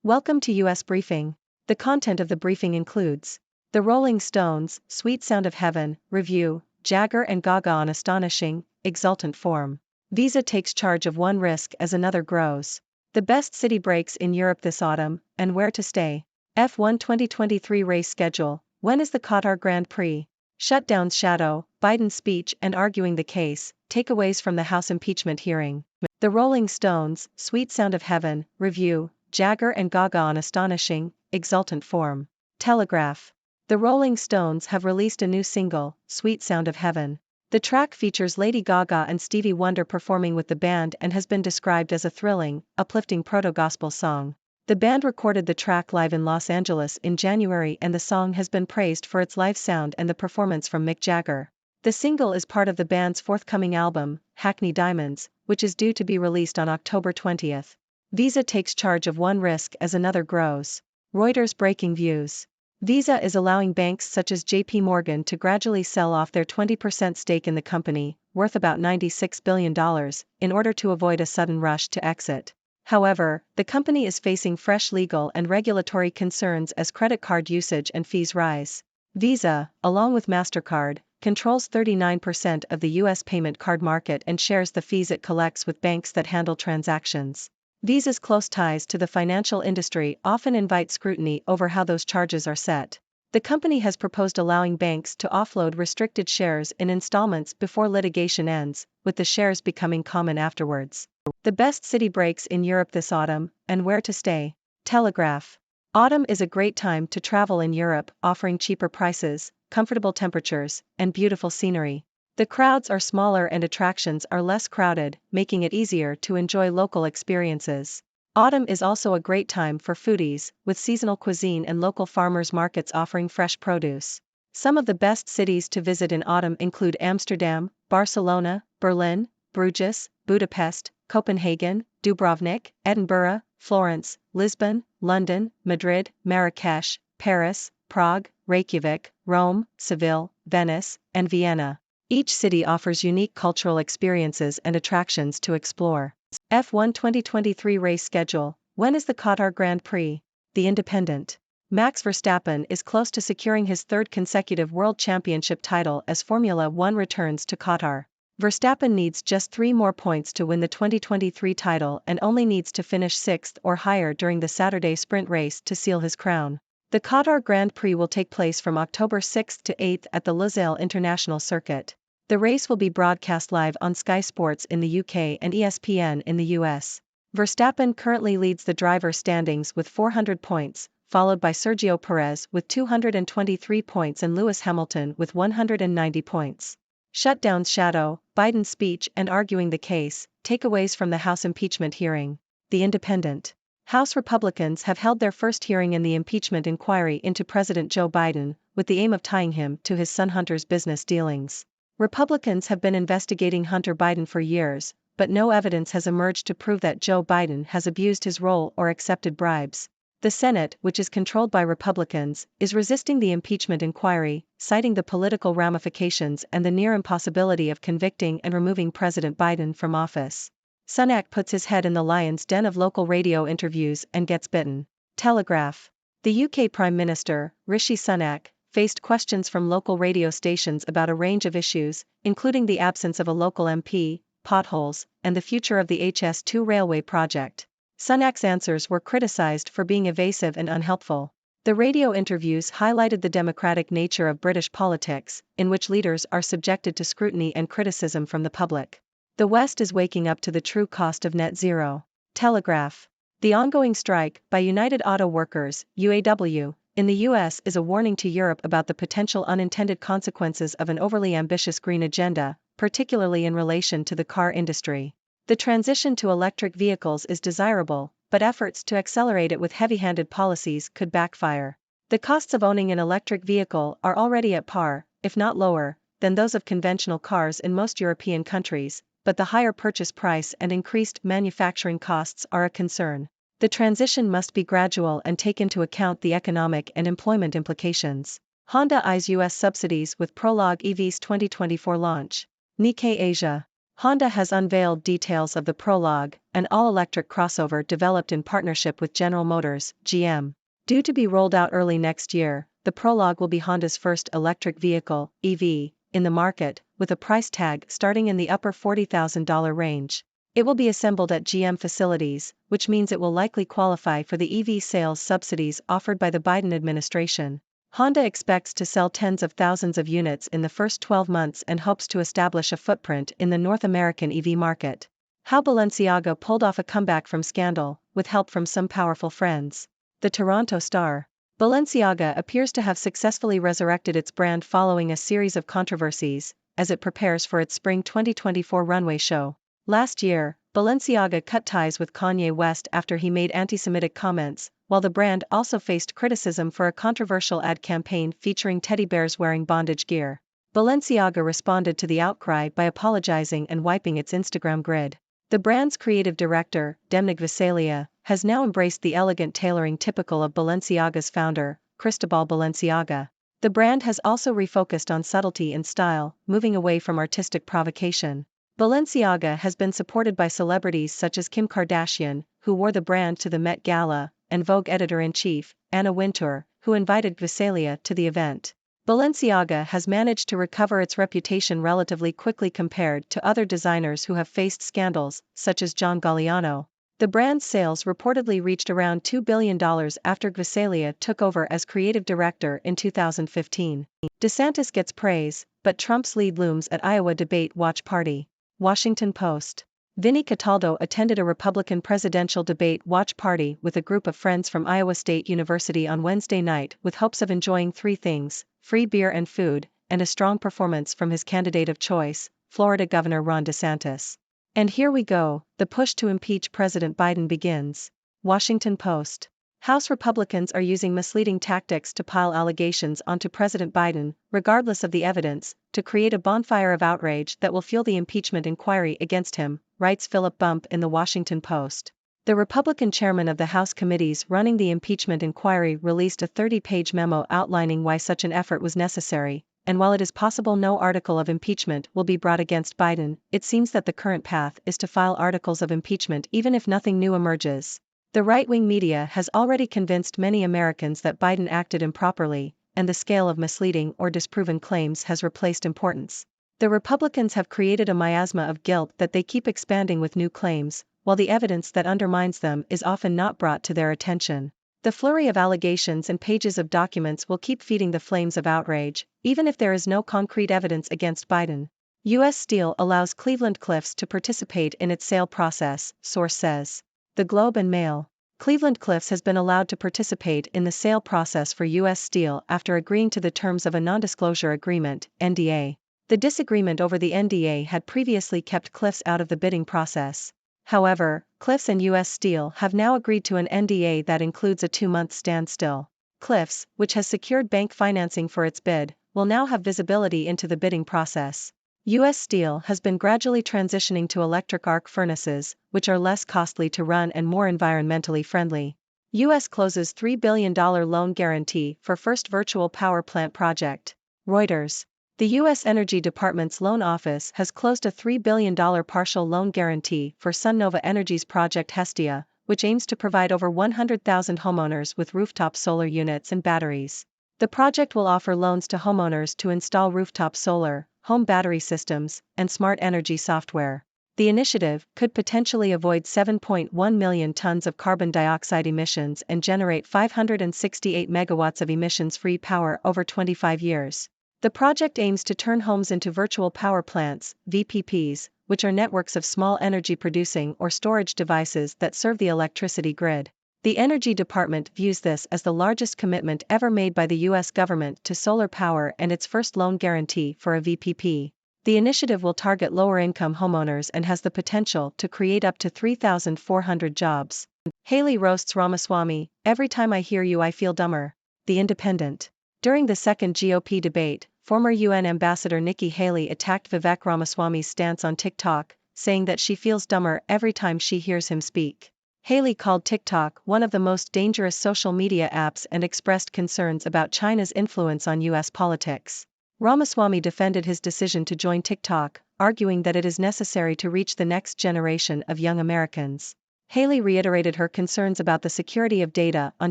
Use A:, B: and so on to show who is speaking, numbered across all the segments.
A: Welcome to US Briefing. The content of the briefing includes The Rolling Stones, Sweet Sound of Heaven, Review, Jagger and Gaga on Astonishing, Exultant Form. Visa takes charge of one risk as another grows. The best city breaks in Europe this autumn, and where to stay. F1 2023 race schedule. When is the Qatar Grand Prix? Shutdown's shadow, Biden's speech and arguing the case, takeaways from the House impeachment hearing. The Rolling Stones, Sweet Sound of Heaven, Review, Jagger and Gaga on Astonishing, Exultant Form. Telegraph. The Rolling Stones have released a new single, Sweet Sound of Heaven. The track features Lady Gaga and Stevie Wonder performing with the band and has been described as a thrilling, uplifting proto-gospel song. The band recorded the track live in Los Angeles in January and the song has been praised for its live sound and the performance from Mick Jagger. The single is part of the band's forthcoming album, Hackney Diamonds, which is due to be released on October 20th. Visa takes charge of one risk as another grows. Reuters breaking views. Visa is allowing banks such as JP Morgan to gradually sell off their 20% stake in the company, worth about $96 billion, in order to avoid a sudden rush to exit. However, the company is facing fresh legal and regulatory concerns as credit card usage and fees rise. Visa, along with MasterCard, controls 39% of the U.S. payment card market and shares the fees it collects with banks that handle transactions. Visa's close ties to the financial industry often invite scrutiny over how those charges are set. The company has proposed allowing banks to offload restricted shares in installments before litigation ends, with the shares becoming common afterwards. The best city breaks in Europe this autumn, and where to stay. Telegraph. Autumn is a great time to travel in Europe, offering cheaper prices, comfortable temperatures, and beautiful scenery. The crowds are smaller and attractions are less crowded, making it easier to enjoy local experiences. Autumn is also a great time for foodies, with seasonal cuisine and local farmers markets offering fresh produce. Some of the best cities to visit in autumn include Amsterdam, Barcelona, Berlin, Bruges, Budapest, Copenhagen, Dubrovnik, Edinburgh, Florence, Lisbon, London, Madrid, Marrakesh, Paris, Prague, Reykjavik, Rome, Seville, Venice, and Vienna. Each city offers unique cultural experiences and attractions to explore. F1 2023 race schedule. When is the Qatar Grand Prix? The Independent. Max Verstappen is close to securing his third consecutive World Championship title as Formula One returns to Qatar. Verstappen needs just 3 more points to win the 2023 title and only needs to finish 6th or higher during the Saturday sprint race to seal his crown. The Qatar Grand Prix will take place from October 6th to 8th at the Lusail International Circuit. The race will be broadcast live on Sky Sports in the UK and ESPN in the US. Verstappen currently leads the driver standings with 400 points, followed by Sergio Perez with 223 points and Lewis Hamilton with 190 points. Shutdown's shadow, Biden's speech and arguing the case, takeaways from the House impeachment hearing. The Independent. House Republicans have held their first hearing in the impeachment inquiry into President Joe Biden, with the aim of tying him to his son Hunter's business dealings. Republicans have been investigating Hunter Biden for years, but no evidence has emerged to prove that Joe Biden has abused his role or accepted bribes. The Senate, which is controlled by Republicans, is resisting the impeachment inquiry, citing the political ramifications and the near impossibility of convicting and removing President Biden from office. Sunak puts his head in the lion's den of local radio interviews and gets bitten. Telegraph. The UK Prime Minister, Rishi Sunak, faced questions from local radio stations about a range of issues, including the absence of a local MP, potholes, and the future of the HS2 railway project. Sunak's answers were criticized for being evasive and unhelpful. The radio interviews highlighted the democratic nature of British politics, in which leaders are subjected to scrutiny and criticism from the public. The West is waking up to the true cost of net zero. Telegraph. The ongoing strike by United Auto Workers, UAW, in the US is a warning to Europe about the potential unintended consequences of an overly ambitious green agenda, particularly in relation to the car industry. The transition to electric vehicles is desirable, but efforts to accelerate it with heavy-handed policies could backfire. The costs of owning an electric vehicle are already at par, if not lower, than those of conventional cars in most European countries, but the higher purchase price and increased manufacturing costs are a concern. The transition must be gradual and take into account the economic and employment implications. Honda eyes US subsidies with Prologue EV's 2024 launch. Nikkei Asia. Honda has unveiled details of the Prologue, an all-electric crossover developed in partnership with General Motors, GM. Due to be rolled out early next year, the Prologue will be Honda's first electric vehicle, EV, in the market, with a price tag starting in the upper $40,000 range. It will be assembled at GM facilities, which means it will likely qualify for the EV sales subsidies offered by the Biden administration. Honda expects to sell tens of thousands of units in the first 12 months and hopes to establish a footprint in the North American EV market. How Balenciaga pulled off a comeback from scandal, with help from some powerful friends. The Toronto Star. Balenciaga appears to have successfully resurrected its brand following a series of controversies, as it prepares for its spring 2024 runway show. Last year, Balenciaga cut ties with Kanye West after he made anti-Semitic comments, while the brand also faced criticism for a controversial ad campaign featuring teddy bears wearing bondage gear. Balenciaga responded to the outcry by apologizing and wiping its Instagram grid. The brand's creative director, Demnig Vasalia, has now embraced the elegant tailoring typical of Balenciaga's founder, Cristobal Balenciaga. The brand has also refocused on subtlety and style, moving away from artistic provocation. Balenciaga has been supported by celebrities such as Kim Kardashian, who wore the brand to the Met Gala, and Vogue editor-in-chief, Anna Wintour, who invited Vasalia to the event. Balenciaga has managed to recover its reputation relatively quickly compared to other designers who have faced scandals, such as John Galliano. The brand's sales reportedly reached around $2 billion after Vasalia took over as creative director in 2015. DeSantis gets praise, but Trump's lead looms at Iowa debate watch party. Washington Post. Vinny Cataldo attended a Republican presidential debate watch party with a group of friends from Iowa State University on Wednesday night with hopes of enjoying three things: free beer and food, and a strong performance from his candidate of choice, Florida Governor Ron DeSantis. And here we go, the push to impeach President Biden begins. Washington Post. House Republicans are using misleading tactics to pile allegations onto President Biden, regardless of the evidence, to create a bonfire of outrage that will fuel the impeachment inquiry against him, writes Philip Bump in the Washington Post. The Republican chairman of the House committees running the impeachment inquiry released a 30-page memo outlining why such an effort was necessary, and while it is possible no article of impeachment will be brought against Biden, it seems that the current path is to file articles of impeachment even if nothing new emerges. The right-wing media has already convinced many Americans that Biden acted improperly, and the scale of misleading or disproven claims has replaced importance. The Republicans have created a miasma of guilt that they keep expanding with new claims, while the evidence that undermines them is often not brought to their attention. The flurry of allegations and pages of documents will keep feeding the flames of outrage, even if there is no concrete evidence against Biden. U.S. Steel allows Cleveland-Cliffs to participate in its sale process, source says. The Globe and Mail. Cleveland-Cliffs has been allowed to participate in the sale process for U.S. Steel after agreeing to the terms of a non-disclosure agreement, NDA. The disagreement over the NDA had previously kept Cliffs out of the bidding process. However, Cliffs and U.S. Steel have now agreed to an NDA that includes a 2-month standstill. Cliffs, which has secured bank financing for its bid, will now have visibility into the bidding process. U.S. Steel has been gradually transitioning to electric arc furnaces, which are less costly to run and more environmentally friendly. U.S. closes $3 billion loan guarantee for first virtual power plant project. Reuters. The U.S. Energy Department's loan office has closed a $3 billion partial loan guarantee for SunNova Energy's Project Hestia, which aims to provide over 100,000 homeowners with rooftop solar units and batteries. The project will offer loans to homeowners to install rooftop solar, home battery systems, and smart energy software. The initiative could potentially avoid 7.1 million tons of carbon dioxide emissions and generate 568 megawatts of emissions-free power over 25 years. The project aims to turn homes into virtual power plants, VPPs, which are networks of small energy-producing or storage devices that serve the electricity grid. The Energy Department views this as the largest commitment ever made by the U.S. government to solar power and its first loan guarantee for a VPP. The initiative will target lower-income homeowners and has the potential to create up to 3,400 jobs. Haley roasts Ramaswamy, "Every time I hear you I feel dumber." The Independent. During the second GOP debate, former UN Ambassador Nikki Haley attacked Vivek Ramaswamy's stance on TikTok, saying that she feels dumber every time she hears him speak. Haley called TikTok one of the most dangerous social media apps and expressed concerns about China's influence on U.S. politics. Ramaswamy defended his decision to join TikTok, arguing that it is necessary to reach the next generation of young Americans. Haley reiterated her concerns about the security of data on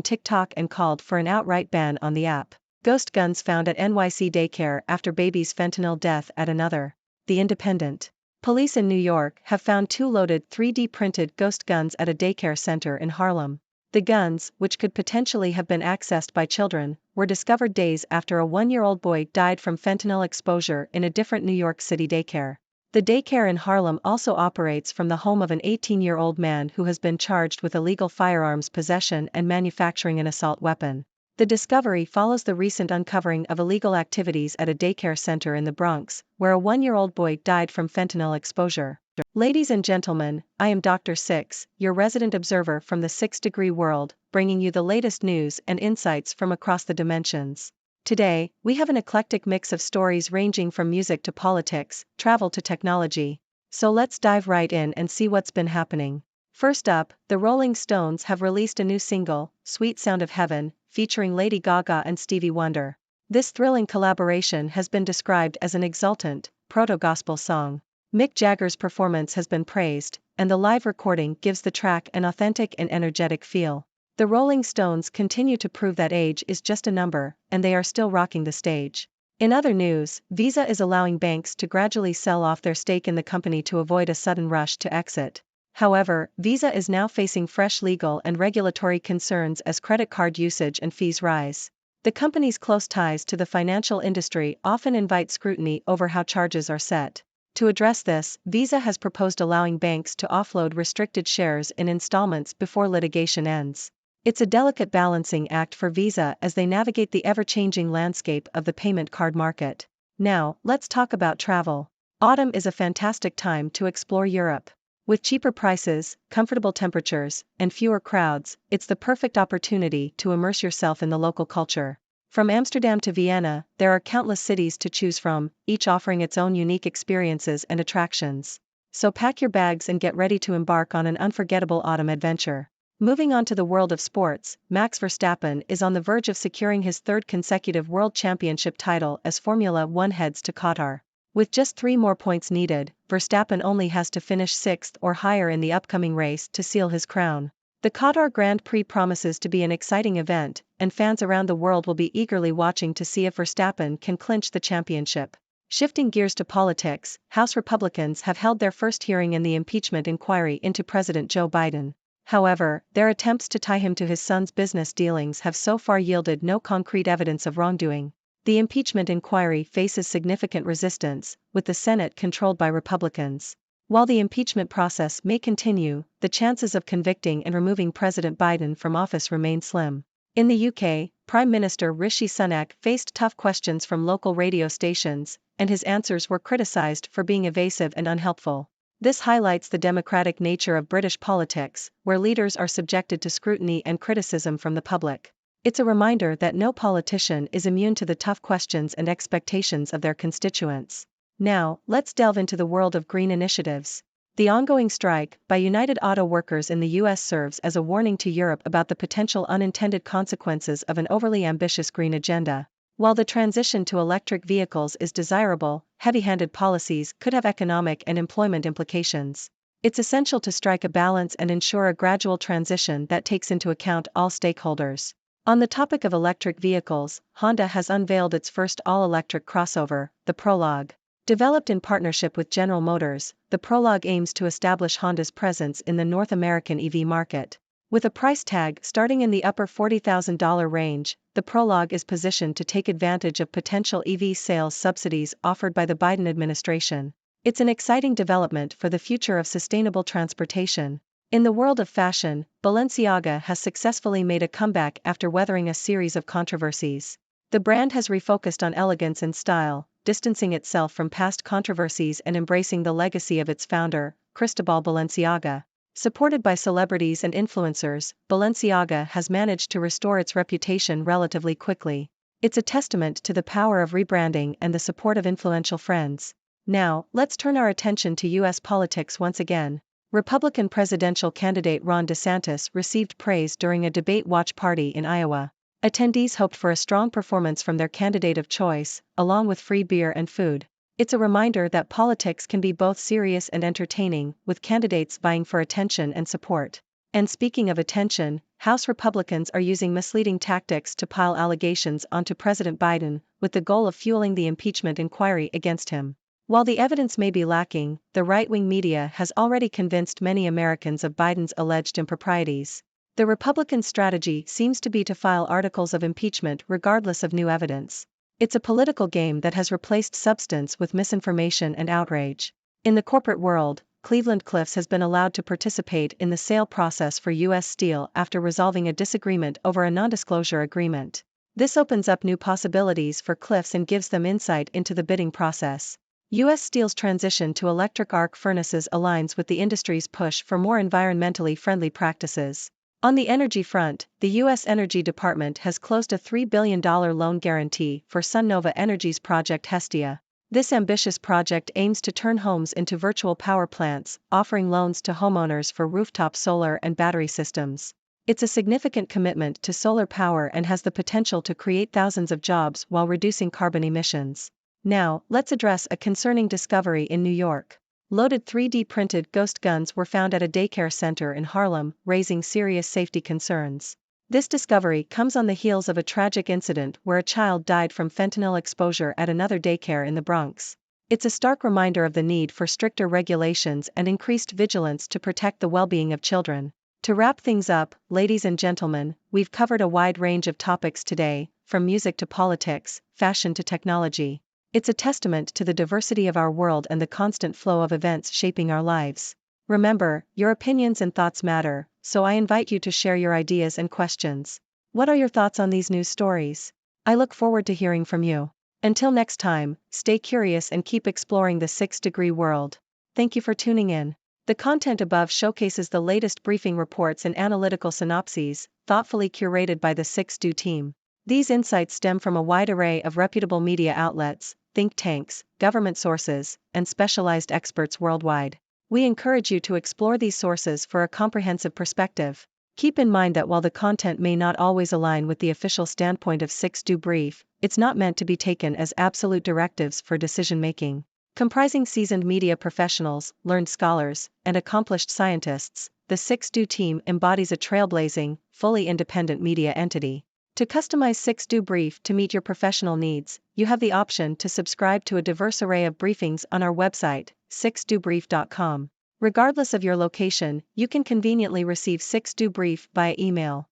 A: TikTok and called for an outright ban on the app. Ghost guns found at NYC daycare after baby's fentanyl death at another. The Independent. Police in New York have found 2 loaded 3D printed ghost guns at a daycare center in Harlem. The guns, which could potentially have been accessed by children, were discovered days after a 1-year-old boy died from fentanyl exposure in a different New York City daycare. The daycare in Harlem also operates from the home of an 18-year-old man who has been charged with illegal firearms possession and manufacturing an assault weapon. The discovery follows the recent uncovering of illegal activities at a daycare center in the Bronx, where a 1-year-old boy died from fentanyl exposure. Ladies and gentlemen, I am Dr. Six, your resident observer from the 6-degree world, bringing you the latest news and insights from across the dimensions. Today, we have an eclectic mix of stories ranging from music to politics, travel to technology. So let's dive right in and see what's been happening. First up, the Rolling Stones have released a new single, Sweet Sound of Heaven, featuring Lady Gaga and Stevie Wonder. This thrilling collaboration has been described as an exultant, proto-gospel song. Mick Jagger's performance has been praised, and the live recording gives the track an authentic and energetic feel. The Rolling Stones continue to prove that age is just a number, and they are still rocking the stage. In other news, Visa is allowing banks to gradually sell off their stake in the company to avoid a sudden rush to exit. However, Visa is now facing fresh legal and regulatory concerns as credit card usage and fees rise. The company's close ties to the financial industry often invite scrutiny over how charges are set. To address this, Visa has proposed allowing banks to offload restricted shares in installments before litigation ends. It's a delicate balancing act for Visa as they navigate the ever-changing landscape of the payment card market. Now, let's talk about travel. Autumn is a fantastic time to explore Europe. With cheaper prices, comfortable temperatures, and fewer crowds, it's the perfect opportunity to immerse yourself in the local culture. From Amsterdam to Vienna, there are countless cities to choose from, each offering its own unique experiences and attractions. So pack your bags and get ready to embark on an unforgettable autumn adventure. Moving on to the world of sports, Max Verstappen is on the verge of securing his 3rd consecutive World Championship title as Formula One heads to Qatar. With just 3 more points needed, Verstappen only has to finish 6th or higher in the upcoming race to seal his crown. The Qatar Grand Prix promises to be an exciting event, and fans around the world will be eagerly watching to see if Verstappen can clinch the championship. Shifting gears to politics, House Republicans have held their first hearing in the impeachment inquiry into President Joe Biden. However, their attempts to tie him to his son's business dealings have so far yielded no concrete evidence of wrongdoing. The impeachment inquiry faces significant resistance, with the Senate controlled by Republicans. While the impeachment process may continue, the chances of convicting and removing President Biden from office remain slim. In the UK, Prime Minister Rishi Sunak faced tough questions from local radio stations, and his answers were criticised for being evasive and unhelpful. This highlights the democratic nature of British politics, where leaders are subjected to scrutiny and criticism from the public. It's a reminder that no politician is immune to the tough questions and expectations of their constituents. Now, let's delve into the world of green initiatives. The ongoing strike by United Auto Workers in the US serves as a warning to Europe about the potential unintended consequences of an overly ambitious green agenda. While the transition to electric vehicles is desirable, heavy-handed policies could have economic and employment implications. It's essential to strike a balance and ensure a gradual transition that takes into account all stakeholders. On the topic of electric vehicles, Honda has unveiled its first all-electric crossover, the Prologue. Developed in partnership with General Motors, the Prologue aims to establish Honda's presence in the North American EV market. With a price tag starting in the upper $40,000 range, the Prologue is positioned to take advantage of potential EV sales subsidies offered by the Biden administration. It's an exciting development for the future of sustainable transportation. In the world of fashion, Balenciaga has successfully made a comeback after weathering a series of controversies. The brand has refocused on elegance and style, distancing itself from past controversies and embracing the legacy of its founder, Cristobal Balenciaga. Supported by celebrities and influencers, Balenciaga has managed to restore its reputation relatively quickly. It's a testament to the power of rebranding and the support of influential friends. Now, let's turn our attention to U.S. politics once again. Republican presidential candidate Ron DeSantis received praise during a debate watch party in Iowa. Attendees hoped for a strong performance from their candidate of choice, along with free beer and food. It's a reminder that politics can be both serious and entertaining, with candidates vying for attention and support. And speaking of attention, House Republicans are using misleading tactics to pile allegations onto President Biden, with the goal of fueling the impeachment inquiry against him. While the evidence may be lacking, the right-wing media has already convinced many Americans of Biden's alleged improprieties. The Republican strategy seems to be to file articles of impeachment regardless of new evidence. It's a political game that has replaced substance with misinformation and outrage. In the corporate world, Cleveland-Cliffs has been allowed to participate in the sale process for U.S. Steel after resolving a disagreement over a non-disclosure agreement. This opens up new possibilities for Cliffs and gives them insight into the bidding process. U.S. Steel's transition to electric arc furnaces aligns with the industry's push for more environmentally friendly practices. On the energy front, the U.S. Energy Department has closed a $3 billion loan guarantee for SunNova Energy's Project Hestia. This ambitious project aims to turn homes into virtual power plants, offering loans to homeowners for rooftop solar and battery systems. It's a significant commitment to solar power and has the potential to create thousands of jobs while reducing carbon emissions. Now, let's address a concerning discovery in New York. Loaded 3D printed ghost guns were found at a daycare center in Harlem, raising serious safety concerns. This discovery comes on the heels of a tragic incident where a child died from fentanyl exposure at another daycare in the Bronx. It's a stark reminder of the need for stricter regulations and increased vigilance to protect the well-being of children. To wrap things up, ladies and gentlemen, we've covered a wide range of topics today, from music to politics, fashion to technology. It's a testament to the diversity of our world and the constant flow of events shaping our lives. Remember, your opinions and thoughts matter, so I invite you to share your ideas and questions. What are your thoughts on these news stories? I look forward to hearing from you. Until next time, stay curious and keep exploring the 6-degree world. Thank you for tuning in. The content above showcases the latest briefing reports and analytical synopses, thoughtfully curated by the 6Do team. These insights stem from a wide array of reputable media outlets, think tanks, government sources, and specialized experts worldwide. We encourage you to explore these sources for a comprehensive perspective. Keep in mind that while the content may not always align with the official standpoint of 6Do Brief, it's not meant to be taken as absolute directives for decision-making. Comprising seasoned media professionals, learned scholars, and accomplished scientists, the 6Do team embodies a trailblazing, fully independent media entity. To customize 6Do Brief to meet your professional needs, you have the option to subscribe to a diverse array of briefings on our website, 6dobrief.com. Regardless of your location, you can conveniently receive 6Do Brief via email.